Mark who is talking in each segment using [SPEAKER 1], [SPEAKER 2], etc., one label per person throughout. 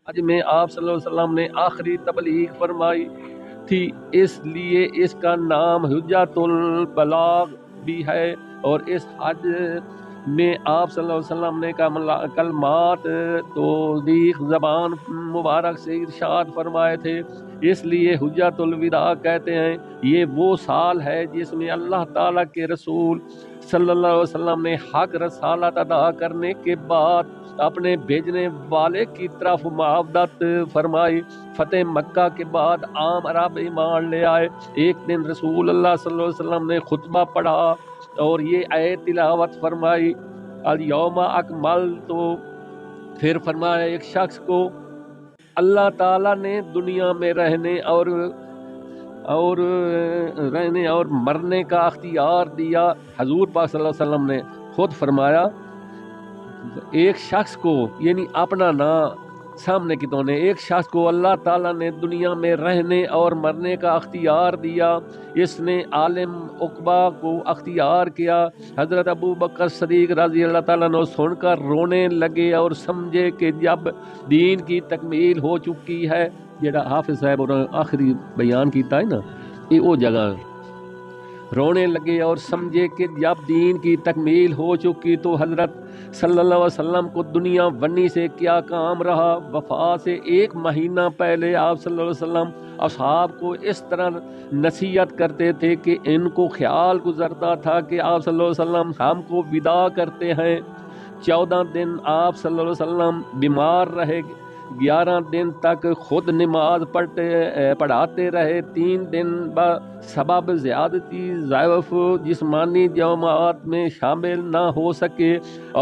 [SPEAKER 1] آج میں آپ صلی اللہ علیہ وسلم نے آخری تبلیغ فرمائی تھی، اس لیے اس کا نام حجت البلاغ بھی ہے۔ اور اس حج میں آپ صلی اللہ علیہ وسلم نے کلمات توضیح زبان مبارک سے ارشاد فرمائے تھے، اس لیے حجت الوداع کہتے ہیں۔ یہ وہ سال ہے جس میں اللہ تعالیٰ کے رسول صلی اللہ علیہ وسلم نے حق رسالت ادا کرنے کے بعد اپنے بھیجنے والے کی طرف معاودت فرمائی۔ فتح مکہ کے بعد عام عرب ایمان لے آئے۔ ایک دن رسول اللہ صلی اللہ علیہ وسلم نے خطبہ پڑھا اور یہ آیت تلاوت فرمائی، الیوم اکملت۔ پھر فرمایا ایک شخص کو اللہ تعالیٰ نے دنیا میں رہنے اور مرنے کا اختیار دیا۔ حضور پاک صلی اللہ علیہ وسلم نے خود فرمایا ایک شخص کو، یعنی اپنا نام سامنے کی تونے، ایک شخص کو اللہ تعالیٰ نے دنیا میں رہنے اور مرنے کا اختیار دیا، اس نے عالم عقبہ کو اختیار کیا۔ حضرت ابو بکر صدیق رضی اللہ تعالیٰ عنہ سن کر رونے لگے اور سمجھے کہ جب دین کی تکمیل ہو چکی ہے، جڑا حافظ صاحب اور آخری بیان کیتا ہے نا، یہ وہ جگہ رونے لگے اور سمجھے کہ جب دین کی تکمیل ہو چکی تو حضرت صلی اللہ علیہ وسلم کو دنیا بنی سے کیا کام رہا۔ وفات سے ایک مہینہ پہلے آپ صلی اللہ علیہ وسلم اصحاب کو اس طرح نصیحت کرتے تھے کہ ان کو خیال گزرتا تھا کہ آپ صلی اللہ علیہ وسلم ہم کو وداع کرتے ہیں۔ 14 دن آپ صلی اللہ علیہ وسلم بیمار رہے، 11 دن تک خود نماز پڑھاتے رہے۔ 3 دن سبب زیادتی ضعف جسمانی جماعت میں شامل نہ ہو سکے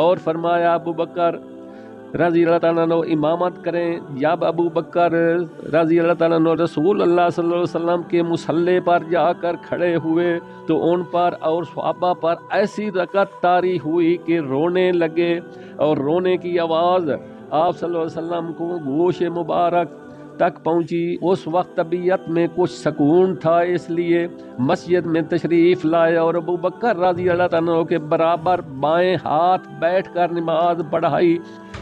[SPEAKER 1] اور فرمایا ابو بکر رضی اللہ تعالیٰ عنہ امامت کریں۔ جب ابو بکر رضی اللہ تعالیٰ عنہ رسول اللہ صلی اللہ علیہ وسلم کے مصلی پر جا کر کھڑے ہوئے تو ان پر اور صحابہ پر ایسی رکعت طاری ہوئی کہ رونے لگے، اور رونے کی آواز آپ صلی اللہ علیہ وسلم کو گوش مبارک تک پہنچی۔ اس وقت طبیعت میں کچھ سکون تھا، اس لیے مسجد میں تشریف لائے اور ابو بکر رضی اللہ تعالیٰ کے برابر بائیں ہاتھ بیٹھ کر نماز پڑھائی۔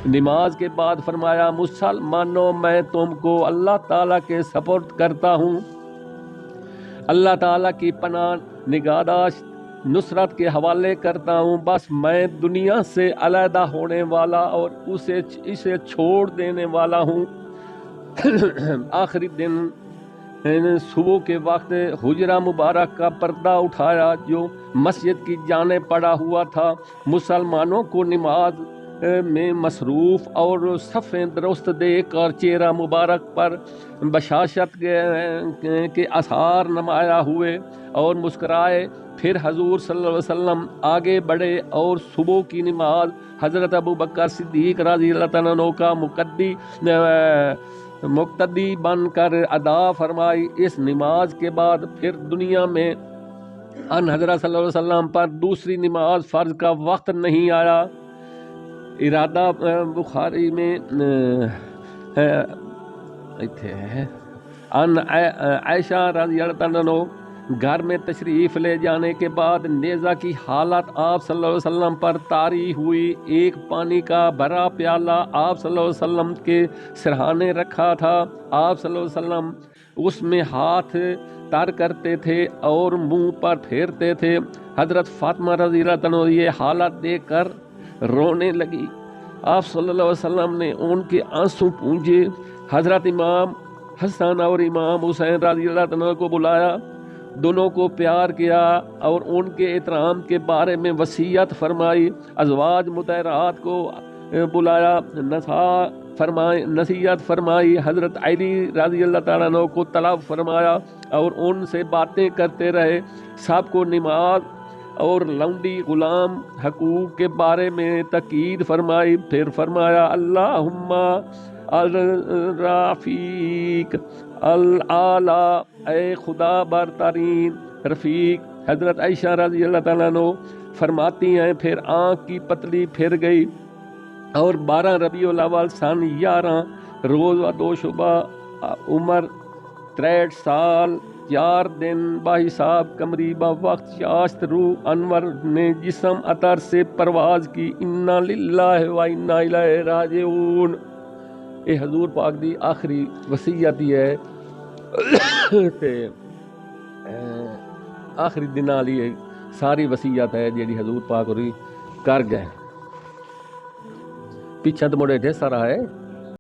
[SPEAKER 1] نماز کے بعد فرمایا مسلمانوں، میں تم کو اللہ تعالیٰ کے سپرد کرتا ہوں، اللہ تعالیٰ کی پناہ نگہداشت نصرت کے حوالے کرتا ہوں۔ بس میں دنیا سے علیحدہ ہونے والا اور اسے چھوڑ دینے والا ہوں۔ آخری دن صبح کے وقت حجرہ مبارک کا پردہ اٹھایا جو مسجد کی جانب پڑا ہوا تھا۔ مسلمانوں کو نماز میں مصروف اور صفیں درست دیکھ کر چہرہ مبارک پر بشاشت کے آثار نمایاں ہوئے اور مسکرائے۔ پھر حضور صلی اللہ علیہ وسلم آگے بڑھے اور صبح کی نماز حضرت ابو بکر صدیق رضی اللہ تعالیٰ عنہ کا مقتدی بن کر ادا فرمائی۔ اس نماز کے بعد پھر دنیا میں ان حضرت صلی اللہ علیہ وسلم پر دوسری نماز فرض کا وقت نہیں آیا۔ ارادہ بخاری میں ان عائشہ رضی اللہ تعالیٰ عنہ گھر میں تشریف لے جانے کے بعد نیزہ کی حالت آپ صلی اللہ علیہ وسلم پر طاری ہوئی۔ ایک پانی کا بھرا پیالہ آپ صلی اللہ علیہ وسلم کے سرہانے رکھا تھا۔ آپ صلی اللہ علیہ وسلم اس میں ہاتھ تر کرتے تھے اور منہ پر پھیرتے تھے۔ حضرت فاطمہ رضی اللہ عنہ یہ حالت دیکھ کر رونے لگی۔ آپ صلی اللہ علیہ وسلم نے ان کے آنسو پونجے۔ حضرت امام حسن اور امام حسین رضی اللہ عنہ کو بلایا، دونوں کو پیار کیا اور ان کے احترام کے بارے میں وصیت فرمائی۔ ازواج مطہرات کو بلایا، نصیحت فرمائی۔ حضرت علی رضی اللہ تعالیٰ عنہ کو طلب فرمایا اور ان سے باتیں کرتے رہے۔ سب کو نماز اور لونڈی غلام حقوق کے بارے میں تاکید فرمائی۔ پھر فرمایا اللہم الرفیق الاعلی، اے خدا برترین رفیق۔ حضرت عائشہ رضی اللہ تعالیٰ عنہ فرماتی ہیں پھر آنکھ کی پتلی پھر گئی اور 12 ربیع الاول سن 11 روز و 2 شبہ عمر 63 سال 4 دن بحساب قمری وقت شاشت روح انور نے جسم عطر سے پرواز کی۔ انا للہ و انا الیہ راجعون۔ یہ حضور پاک دی آخری وصیت ہی ہے تے آخری دن والی ساری وصیت ہے جیڑی حضور پاک ہوری کر گئے. پیچھے تو مڑے ڈھیر سارا ہے.